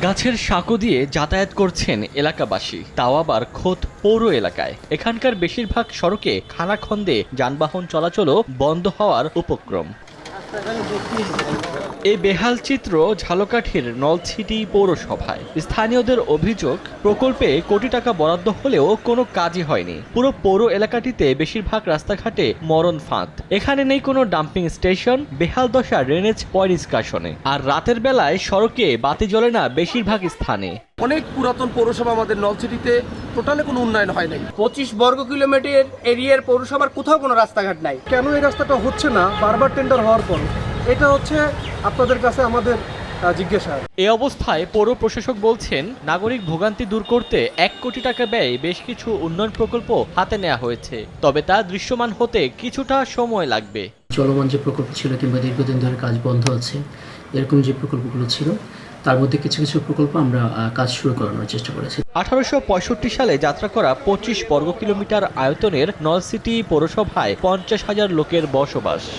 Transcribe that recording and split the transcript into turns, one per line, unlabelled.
গাছের সাঁকো দিয়ে যাতায়াত করছেন এলাকাবাসী, তাও আবার খোদ পৌর এলাকায়। এখানকার বেশিরভাগ সড়কে খানাখন্দে যানবাহন চলাচলও বন্ধ হওয়ার উপক্রম। এই বেহাল চিত্র ঝালকাঠির নলছিটি পৌরসভায়। স্থানীয়দের অভিযোগ, প্রকল্পে কোটি টাকা বরাদ্দ হলেও কোনো কাজই হয়নি। পুরো পৌর এলাকাটিতে বেশিরভাগ রাস্তাঘাটে মরণ ফাঁদ। এখানে নেই কোনো ডাম্পিং স্টেশন, বেহাল দশা ড্রেনেজ পয়নিষ্কাশনে। আর রাতের বেলায় সড়কে বাতি জ্বলে না বেশিরভাগ স্থানে।
অনেক পুরাতন পৌরসভা আমাদের নলছিটিতে টোটালে কোনো উন্নয়ন হয় নাই।
25 বর্গ কিলোমিটার এরিয়ার পৌরসভার কোথাও কোনো রাস্তাঘাট নাই।
কেন এই রাস্তাটা হচ্ছে না বারবার টেন্ডার হওয়ার পর, এটা হচ্ছে আপনাদের কাছে আমাদের জিজ্ঞাসা।
এ অবস্থায় পৌর প্রশাসক বলছেন, নাগরিক ভোগান্তি দূর করতে 1 কোটি টাকা ব্যয়ে বেশ কিছু উন্নয়ন প্রকল্প হাতে নেওয়া হয়েছে, তবে তা দৃশ্যমান হতে কিছুটা সময় লাগবে।
চলমান যে প্রকল্প ছিল কিংবা দীর্ঘদিন ধরে কাজ বন্ধ আছে এরকম যে প্রকল্পগুলো ছিল তার মধ্যে কিছু কিছু প্রকল্প আমরা কাজ শুরু করানোর চেষ্টা করেছি।
1865 সালে যাত্রা করা 25 বর্গ কিলোমিটার আয়তনের নলছিটি পৌরসভায় 50,000 লোকের বসবাস।